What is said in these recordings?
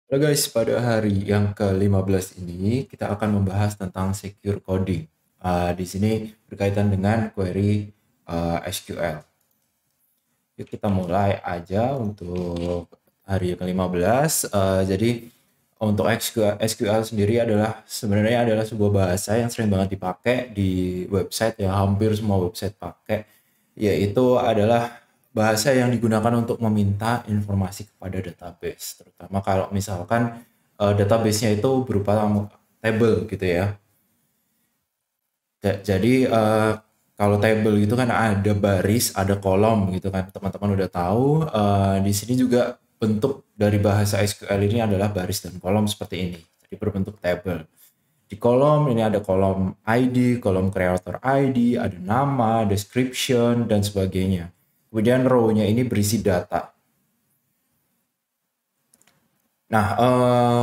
Halo guys, pada hari yang ke-15 ini kita akan membahas tentang secure coding. Di sini berkaitan dengan query SQL. Yuk kita mulai aja untuk hari yang ke-15. Jadi untuk SQL sendiri sebenarnya adalah sebuah bahasa yang sering banget dipakai di website ya, hampir semua website pakai, yaitu adalah bahasa yang digunakan untuk meminta informasi kepada database, terutama kalau misalkan database-nya itu berupa table gitu ya. Jadi kalau table gitu kan ada baris, ada kolom gitu kan. Teman-teman udah tahu. Di sini juga bentuk dari bahasa SQL ini adalah baris dan kolom seperti ini. Jadi berbentuk table. Di kolom ini ada kolom ID, kolom creator ID, ada nama, description, dan sebagainya. Kemudian row-nya ini berisi data. Nah,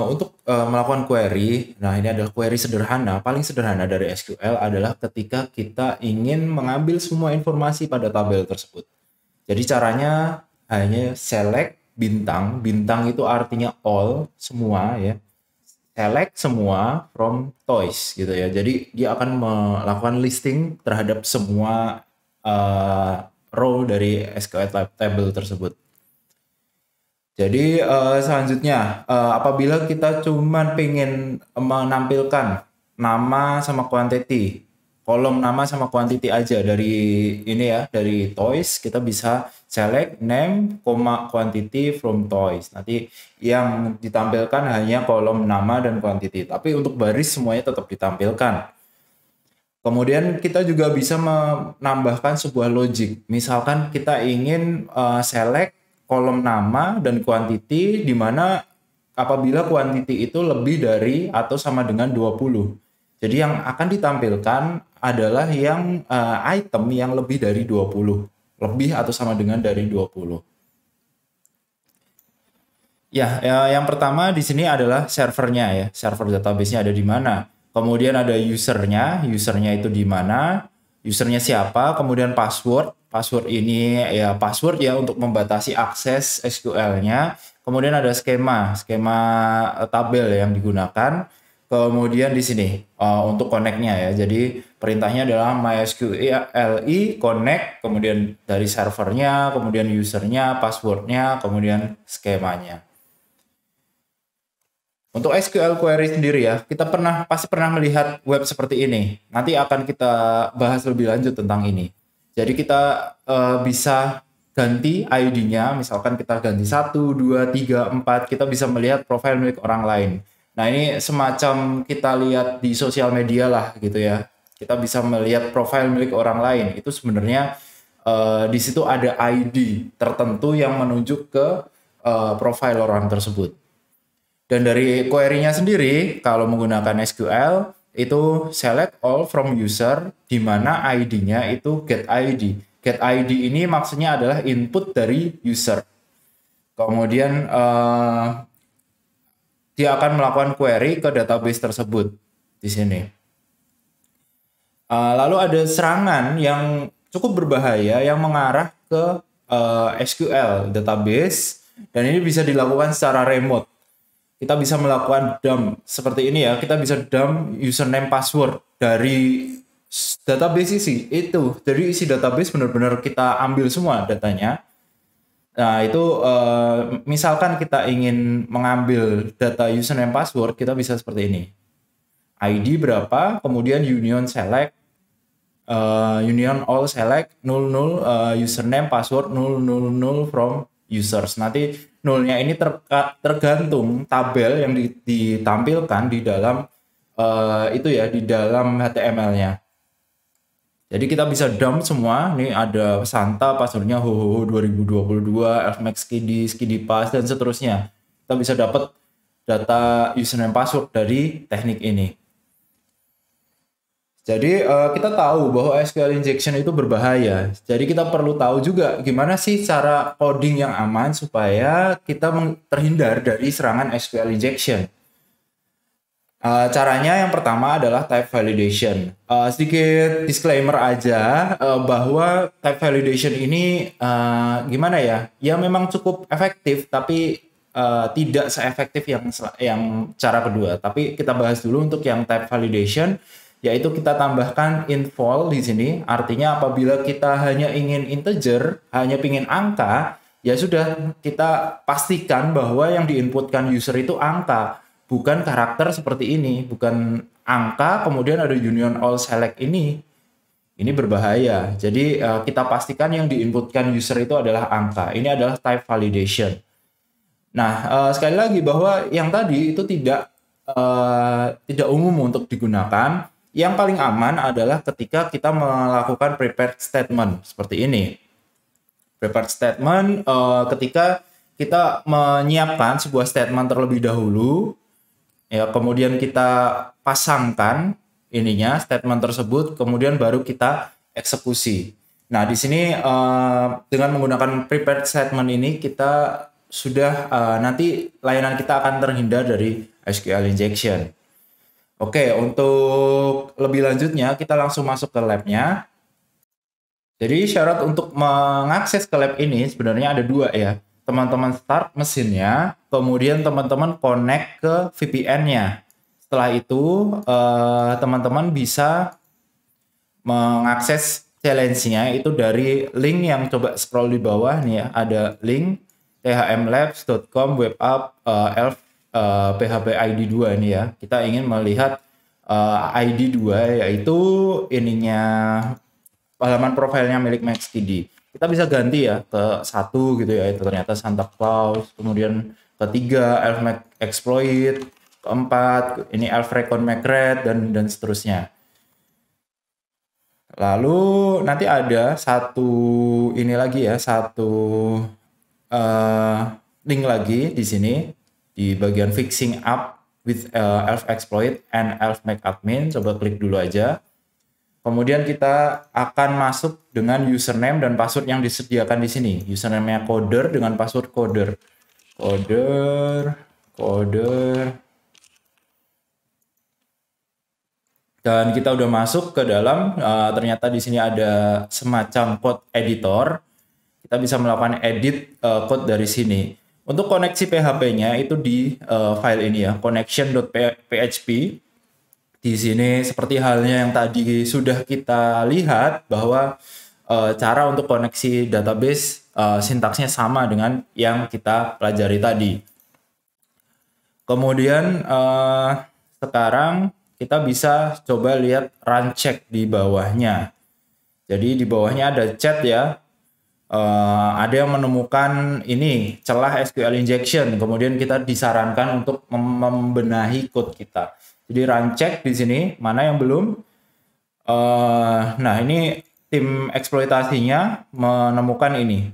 untuk melakukan query, nah ini adalah query sederhana, paling sederhana dari SQL adalah ketika kita ingin mengambil semua informasi pada tabel tersebut. Jadi caranya hanya select bintang, bintang itu artinya all, semua ya. Select semua from toys gitu ya. Jadi dia akan melakukan listing terhadap semua uh, row dari SQL table tersebut. Jadi selanjutnya apabila kita cuman pengen menampilkan nama sama quantity, kolom nama sama quantity aja dari ini ya, dari toys kita bisa select name, quantity from toys. Nanti yang ditampilkan hanya kolom nama dan quantity, tapi untuk baris semuanya tetap ditampilkan. Kemudian kita juga bisa menambahkan sebuah logic. Misalkan kita ingin select kolom nama dan quantity di mana apabila quantity itu lebih dari atau sama dengan 20. Jadi yang akan ditampilkan adalah yang item yang lebih dari 20. Lebih atau sama dengan dari 20. Ya, yang pertama di sini adalah servernya ya, server database-nya ada di mana. Kemudian ada usernya itu di mana, usernya siapa, kemudian password, password ini ya password ya untuk membatasi akses SQL-nya. Kemudian ada skema tabel yang digunakan. Kemudian di sini untuk connect-nya ya. Jadi perintahnya adalah MySQL connect, kemudian dari servernya, kemudian usernya, passwordnya, kemudian skemanya. Untuk SQL query sendiri ya, kita pasti pernah melihat web seperti ini. Nanti akan kita bahas lebih lanjut tentang ini. Jadi kita bisa ganti ID-nya, misalkan kita ganti 1, 2, 3, 4, kita bisa melihat profil milik orang lain. Nah ini semacam kita lihat di sosial media lah gitu ya. Kita bisa melihat profil milik orang lain. Itu sebenarnya di situ ada ID tertentu yang menunjuk ke profil orang tersebut. Dan dari query-nya sendiri, kalau menggunakan SQL, itu select all from user, di mana ID-nya itu get ID. Get ID ini maksudnya adalah input dari user. Kemudian dia akan melakukan query ke database tersebut di sini. Lalu ada serangan yang cukup berbahaya yang mengarah ke SQL database, dan ini bisa dilakukan secara remote. Kita bisa melakukan dump seperti ini ya, kita bisa dump username password dari database itu. Jadi isi database benar-benar kita ambil semua datanya. Nah itu misalkan kita ingin mengambil data username password, kita bisa seperti ini. ID berapa, kemudian union select, union all select 00 username password 000 from users. Nanti nolnya ini tergantung tabel yang ditampilkan di dalam itu ya, di dalam HTML-nya. Jadi kita bisa dump semua. Ini ada Santa, passwordnya hoho 2022, fmax skidi pass dan seterusnya. Kita bisa dapat data username password dari teknik ini. Jadi kita tahu bahwa SQL injection itu berbahaya. Jadi kita perlu tahu juga gimana sih cara coding yang aman supaya kita terhindar dari serangan SQL injection. Caranya yang pertama adalah type validation. Sedikit disclaimer aja bahwa type validation ini gimana ya? Ya memang cukup efektif, tapi tidak seefektif yang cara kedua. Tapi kita bahas dulu untuk yang type validation, yaitu kita tambahkan infol di sini. Artinya apabila kita hanya ingin integer, hanya ingin angka, ya sudah kita pastikan bahwa yang diinputkan user itu angka, bukan karakter seperti ini, bukan angka kemudian ada union all select ini. Ini berbahaya. Jadi kita pastikan yang diinputkan user itu adalah angka. Ini adalah type validation. Nah, sekali lagi bahwa yang tadi itu tidak umum untuk digunakan. Yang paling aman adalah ketika kita melakukan prepared statement seperti ini. Prepared statement ketika kita menyiapkan sebuah statement terlebih dahulu, ya kemudian kita pasangkan ininya statement tersebut, kemudian baru kita eksekusi. Nah, di sini dengan menggunakan prepared statement ini kita sudah nanti layanan kita akan terhindar dari SQL injection. Oke, untuk lebih lanjutnya kita langsung masuk ke lab-nya. Jadi syarat untuk mengakses ke lab ini sebenarnya ada dua ya. Teman-teman start mesinnya, kemudian teman-teman connect ke VPN-nya. Setelah itu teman-teman bisa mengakses challenge-nya itu dari link yang coba scroll di bawah nih ya. Ada link thmlabs.com web app elf php id 2 ini ya. Kita ingin melihat id 2 yaitu ininya halaman profilnya milik MaxDD. Kita bisa ganti ya ke 1 gitu ya. Itu ternyata Santa Claus, kemudian ketiga elf mac exploit, keempat ini elf recon macred dan seterusnya. Lalu nanti ada satu ini lagi ya, satu link lagi di sini di bagian fixing up with elf exploit and elf mac admin. Coba klik dulu aja. Kemudian kita akan masuk dengan username dan password yang disediakan di sini. Username-nya coder dengan password coder. Coder. Dan kita udah masuk ke dalam, ternyata di sini ada semacam code editor. Kita bisa melakukan edit code dari sini. Untuk koneksi PHP-nya itu di file ini ya, connection.php. Di sini seperti halnya yang tadi sudah kita lihat bahwa cara untuk koneksi database sintaksnya sama dengan yang kita pelajari tadi. Kemudian sekarang kita bisa coba lihat run check di bawahnya. Jadi di bawahnya ada chat ya. Ada yang menemukan ini celah SQL injection. Kemudian kita disarankan untuk membenahi code kita. Jadi run check di sini mana yang belum. Nah ini tim eksploitasinya menemukan ini.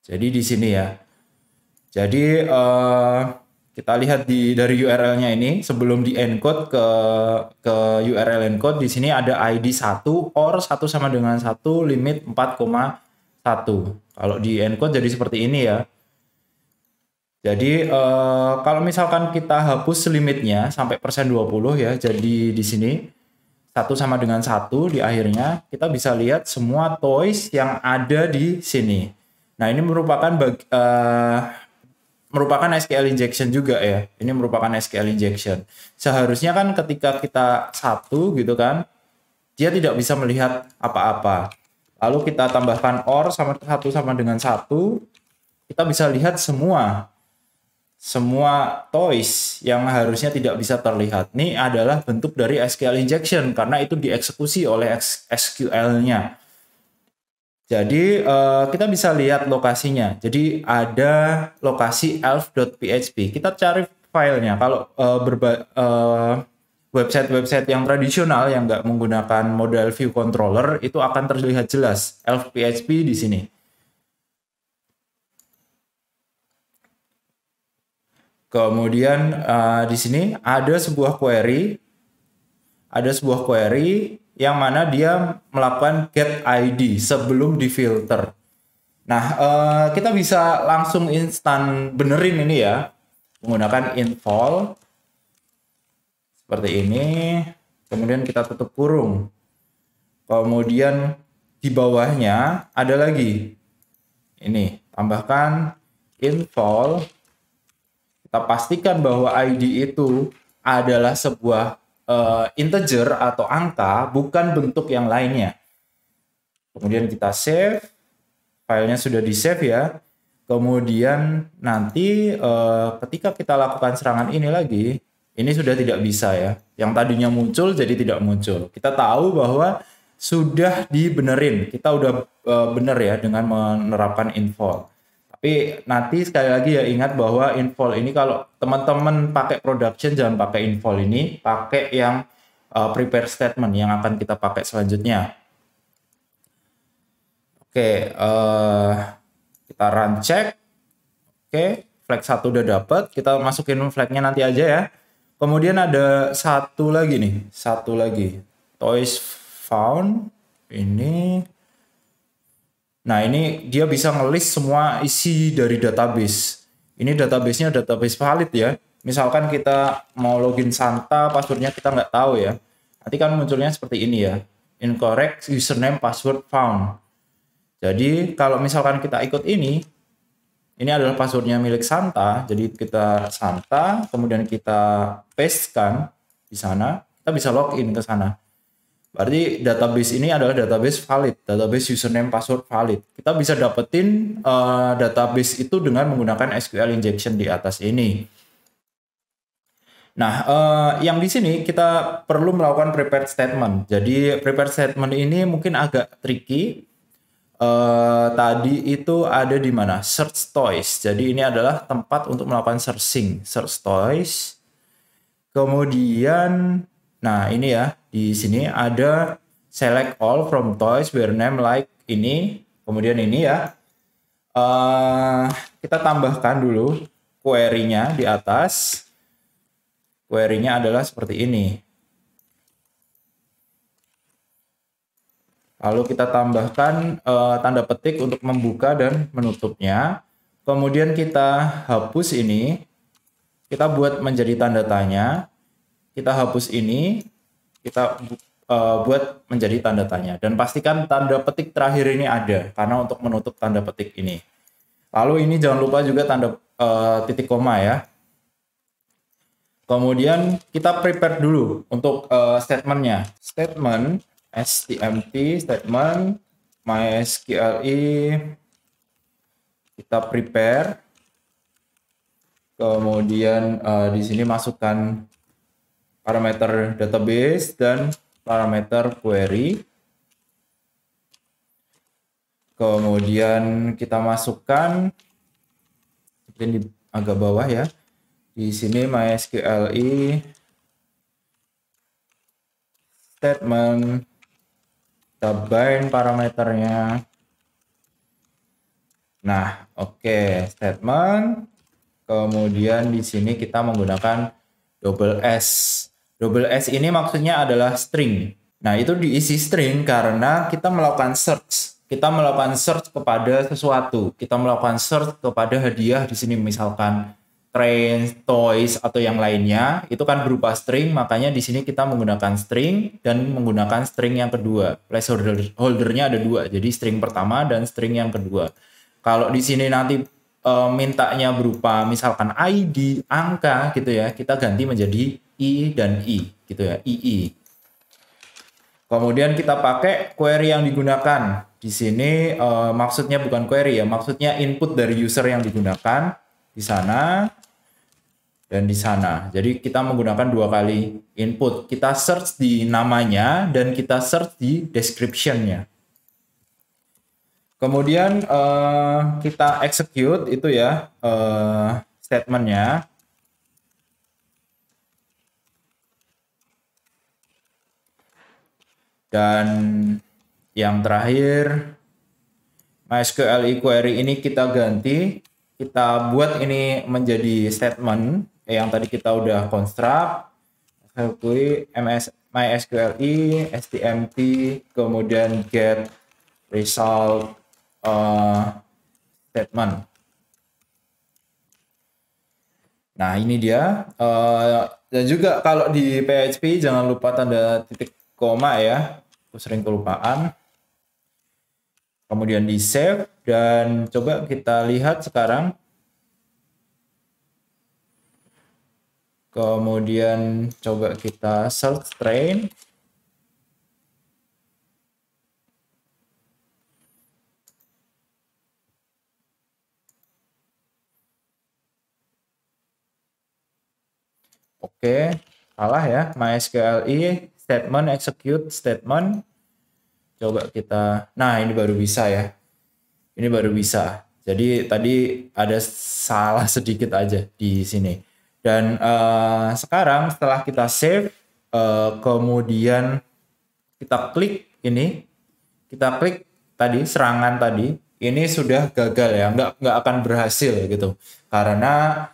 Jadi di sini ya. Jadi kita lihat dari URL-nya ini sebelum di encode ke URL encode di sini ada ID 1 or 1 sama dengan 1 limit 4,1. Kalau di encode jadi seperti ini ya. Jadi kalau misalkan kita hapus limitnya sampai %20 ya. Jadi di sini 1 sama dengan 1 di akhirnya kita bisa lihat semua toys yang ada di sini. Nah, ini merupakan SQL injection juga ya. Ini merupakan SQL injection. Seharusnya kan ketika kita 1 gitu kan, dia tidak bisa melihat apa-apa. Lalu kita tambahkan or sama 1 sama dengan 1, kita bisa lihat semua toys yang harusnya tidak bisa terlihat. Ini adalah bentuk dari SQL injection karena itu dieksekusi oleh SQL-nya. Jadi kita bisa lihat lokasinya. Jadi ada lokasi elf.php. Kita cari filenya. Kalau website-website yang tradisional yang nggak menggunakan model view controller itu akan terlihat jelas elf.php di sini. Kemudian di sini ada sebuah query yang mana dia melakukan get ID sebelum difilter. Nah, kita bisa langsung instan benerin ini ya menggunakan infol seperti ini. Kemudian kita tutup kurung. Kemudian di bawahnya ada lagi ini tambahkan info. Kita pastikan bahwa ID itu adalah sebuah integer atau angka, bukan bentuk yang lainnya. Kemudian kita save, filenya sudah di save ya. Kemudian nanti ketika kita lakukan serangan ini lagi, ini sudah tidak bisa ya. Yang tadinya muncul jadi tidak muncul. Kita tahu bahwa sudah dibenerin, kita udah bener ya dengan menerapkan info. Tapi nanti sekali lagi ya ingat bahwa info ini kalau teman-teman pakai production jangan pakai info ini, pakai yang prepare statement yang akan kita pakai selanjutnya. Oke, kita run check. Oke, flag 1 udah dapet, kita masukin flagnya nanti aja ya. Kemudian ada satu lagi nih, toys found ini. Nah, ini dia bisa ngelis semua isi dari database. Ini database-nya database valid ya. Misalkan kita mau login Santa, passwordnya kita nggak tahu ya. Nanti kan munculnya seperti ini ya. Incorrect username password found. Jadi kalau misalkan kita ikut ini adalah passwordnya milik Santa. Jadi kita Santa, kemudian kita pastekan di sana, kita bisa login ke sana. Berarti database ini adalah database valid, database username password valid. Kita bisa dapetin database itu dengan menggunakan SQL injection di atas ini. Nah, yang di sini kita perlu melakukan prepared statement. Jadi prepared statement ini mungkin agak tricky. Tadi itu ada di mana? Search toys. Jadi ini adalah tempat untuk melakukan searching, search toys. Kemudian, nah ini ya, di sini ada select all from toys where name like ini. Kemudian ini ya, kita tambahkan dulu query-nya di atas. Query-nya adalah seperti ini. Lalu kita tambahkan tanda petik untuk membuka dan menutupnya. Kemudian kita hapus ini. Kita buat menjadi tanda tanya. Kita hapus ini. Kita buat menjadi tanda tanya. Dan pastikan tanda petik terakhir ini ada. Karena untuk menutup tanda petik ini. Lalu ini jangan lupa juga tanda titik koma ya. Kemudian kita prepare dulu untuk statementnya. Statement STMT statement MySQLi kita prepare, kemudian di sini masukkan parameter database dan parameter query, kemudian kita masukkan di agak bawah ya, di sini MySQLi statement. Kita bind parameternya. Nah, oke, statement. Kemudian di sini kita menggunakan double S. Double S ini maksudnya adalah string. Nah, itu diisi string karena kita melakukan search. Kita melakukan search kepada sesuatu. Kita melakukan search kepada hadiah di sini misalkan train, toys atau yang lainnya, itu kan berupa string, makanya di sini kita menggunakan string dan menggunakan string yang kedua. Placeholder-nya ada dua, jadi string pertama dan string yang kedua. Kalau di sini nanti mintanya berupa misalkan ID, angka gitu ya, kita ganti menjadi I dan I gitu ya, II. Kemudian kita pakai query yang digunakan. Di sini maksudnya bukan query ya, maksudnya input dari user yang digunakan di sana dan di sana. Jadi kita menggunakan dua kali input. Kita search di namanya dan kita search di description-nya. Kemudian kita execute itu ya statement-nya. Dan yang terakhir MySQLi query ini kita ganti. Kita buat ini menjadi statement yang tadi kita udah construct, MySQLi, STMT, kemudian get result statement. Nah ini dia. Dan juga kalau di PHP jangan lupa tanda titik koma ya. Aku sering kelupaan. kemudian di save, dan coba kita lihat sekarang. Kemudian coba kita search train. Oke, salah ya, MySQLi statement execute statement. Coba kita, nah ini baru bisa ya. Ini baru bisa. Jadi tadi ada salah sedikit aja di sini. Dan sekarang setelah kita save, kemudian kita klik ini, kita klik tadi serangan tadi, ini sudah gagal ya, nggak akan berhasil gitu. Karena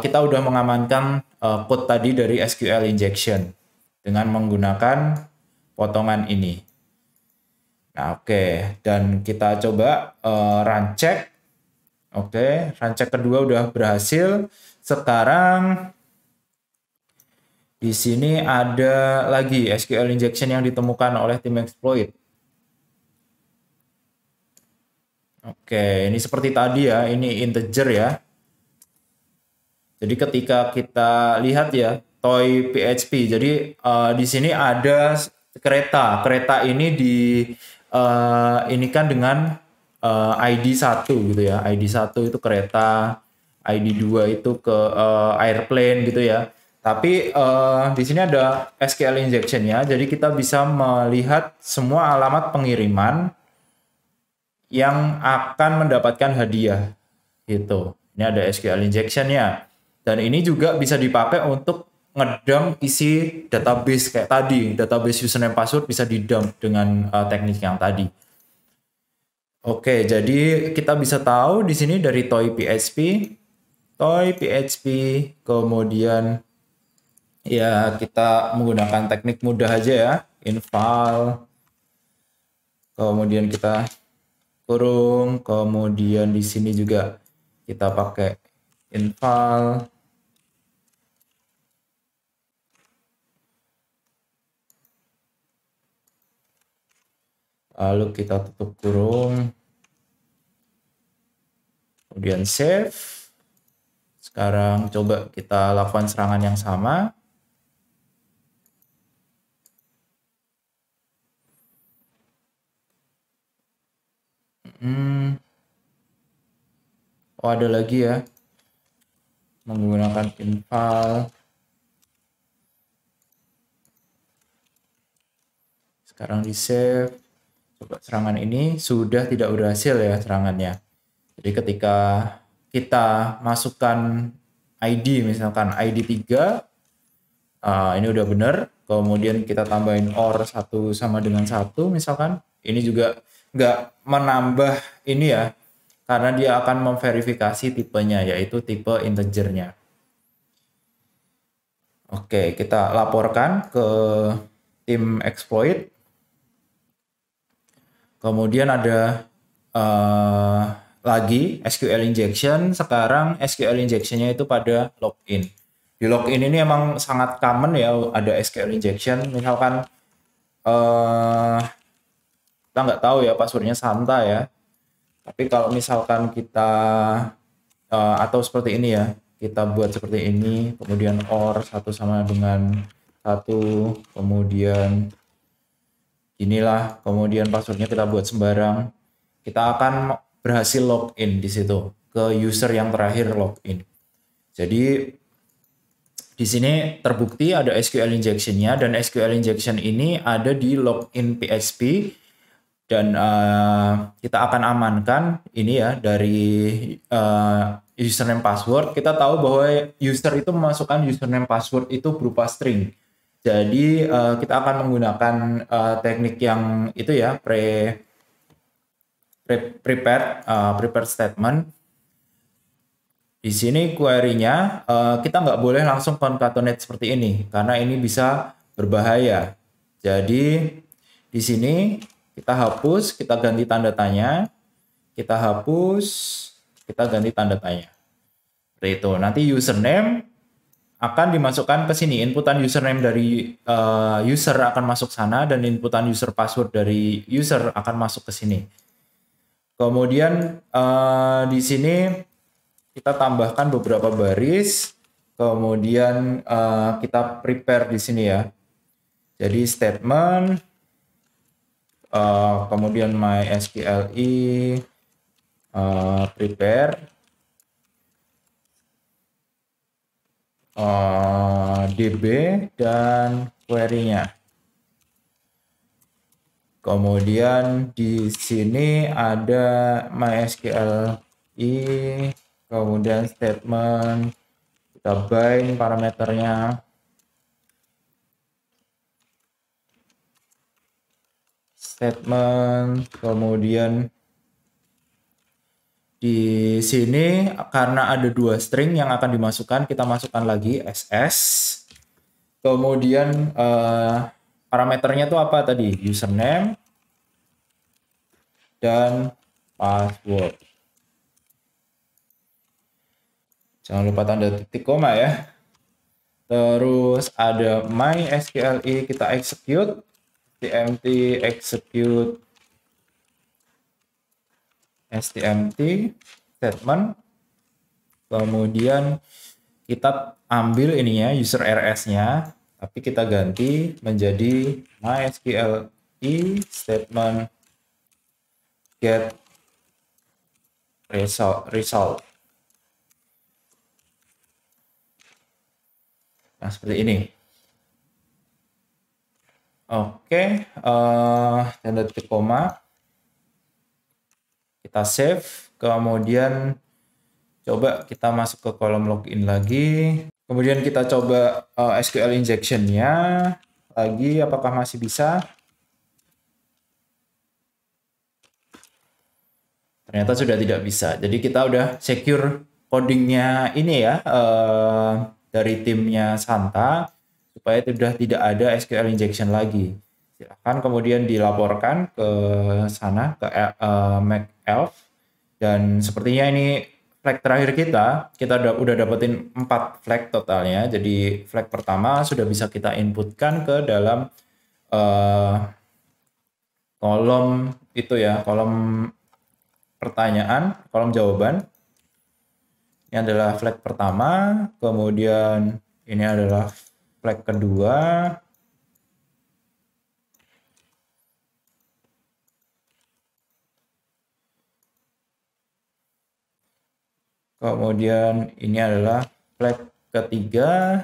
kita udah mengamankan code tadi dari SQL injection dengan menggunakan potongan ini. Nah, oke, dan kita coba run check. Oke, run check kedua udah berhasil. Sekarang di sini ada lagi SQL injection yang ditemukan oleh tim exploit. Oke, ini seperti tadi ya, ini integer ya. Jadi ketika kita lihat ya, toy PHP. Jadi di sini ada kereta. Kereta ini ini kan dengan ID 1 gitu ya. ID 1 itu kereta, ID 2 itu ke airplane gitu ya. Tapi di sini ada SQL injection ya. Jadi kita bisa melihat semua alamat pengiriman yang akan mendapatkan hadiah gitu. Ini ada SQL injection-nya. Dan ini juga bisa dipakai untuk ngedump isi database kayak tadi. Database username password bisa didump dengan teknik yang tadi. Oke, jadi kita bisa tahu di sini dari toy PHP, kemudian ya kita menggunakan teknik mudah aja ya, infal, kemudian kita kurung, kemudian di sini juga kita pakai infal. Lalu kita tutup kurung. Kemudian save. Sekarang coba kita lakukan serangan yang sama. Oh, ada lagi ya. Menggunakan infal. Sekarang di save. Coba serangan ini sudah tidak berhasil ya serangannya. Jadi ketika kita masukkan ID, misalkan ID 3, ini udah benar. Kemudian kita tambahin OR 1 sama dengan 1 misalkan. Ini juga nggak menambah ini ya, karena dia akan memverifikasi tipenya, yaitu tipe integernya. Oke, kita laporkan ke tim exploit. Kemudian ada lagi SQL injection. Sekarang SQL injection-nya itu pada login. Di login ini emang sangat common ya, ada SQL injection. Misalkan kita nggak tahu ya passwordnya Santa ya. Tapi kalau misalkan kita atau seperti ini ya, kita buat seperti ini, kemudian OR 1 sama dengan 1, kemudian inilah, kemudian passwordnya kita buat sembarang, kita akan berhasil login di situ ke user yang terakhir login. Jadi di sini terbukti ada SQL injection-nya, dan SQL injection ini ada di login PHP, dan kita akan amankan ini ya dari username password. Kita tahu bahwa user itu memasukkan username password itu berupa string. Jadi kita akan menggunakan teknik yang itu ya, prepared statement. Di sini query-nya kita nggak boleh langsung concatenate seperti ini, karena ini bisa berbahaya. Jadi di sini kita hapus, kita ganti tanda tanya, kita hapus, kita ganti tanda tanya. Seperti itu. Nanti username akan dimasukkan ke sini. Inputan username dari user akan masuk sana, dan inputan user password dari user akan masuk ke sini. Kemudian di sini kita tambahkan beberapa baris, kemudian kita prepare di sini ya. Jadi statement, kemudian MySQL prepare, DB dan query-nya. Kemudian di sini ada MySQL kemudian statement, kita bind parameternya, statement, kemudian di sini karena ada 2 string yang akan dimasukkan, kita masukkan lagi SS. Kemudian parameternya itu apa tadi? Username dan password. Jangan lupa tanda titik koma ya. Terus ada MySQL kita execute, stmt execute stmt statement. Kemudian kita ambil ininya user rs-nya, tapi kita ganti menjadi MySQL statement get result. Nah, seperti ini. Oke, tanda titik koma. Kita save, kemudian coba kita masuk ke kolom login lagi. Kemudian kita coba SQL injection-nya lagi, apakah masih bisa? Ternyata sudah tidak bisa. Jadi kita udah secure codingnya ini ya, dari timnya Santa, supaya sudah tidak ada SQL injection lagi. Silahkan kemudian dilaporkan ke sana, ke MacElf. Dan sepertinya ini flag terakhir kita udah dapetin 4 flag totalnya. Jadi flag pertama sudah bisa kita inputkan ke dalam kolom itu ya, kolom pertanyaan, kolom jawaban. Ini adalah flag pertama, kemudian ini adalah flag kedua. Kemudian ini adalah flag ketiga.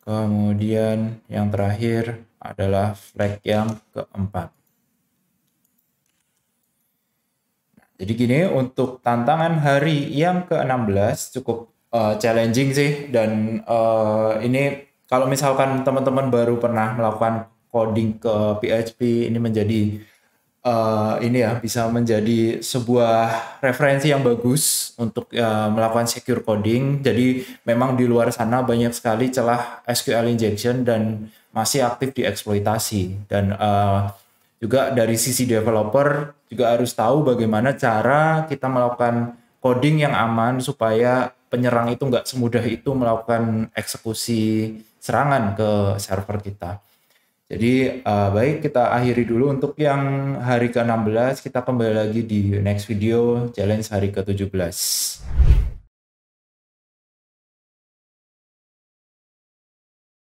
Kemudian yang terakhir adalah flag yang keempat. Jadi gini, untuk tantangan hari yang ke-16 cukup challenging sih, dan ini kalau misalkan teman-teman baru pernah melakukan coding ke PHP, ini menjadi ini ya, bisa menjadi sebuah referensi yang bagus untuk melakukan secure coding. Jadi memang di luar sana banyak sekali celah SQL injection dan masih aktif dieksploitasi, dan juga dari sisi developer juga harus tahu bagaimana cara kita melakukan coding yang aman supaya penyerang itu nggak semudah itu melakukan eksekusi serangan ke server kita. Jadi baik, kita akhiri dulu untuk yang hari ke-16. Kita kembali lagi di next video challenge hari ke-17.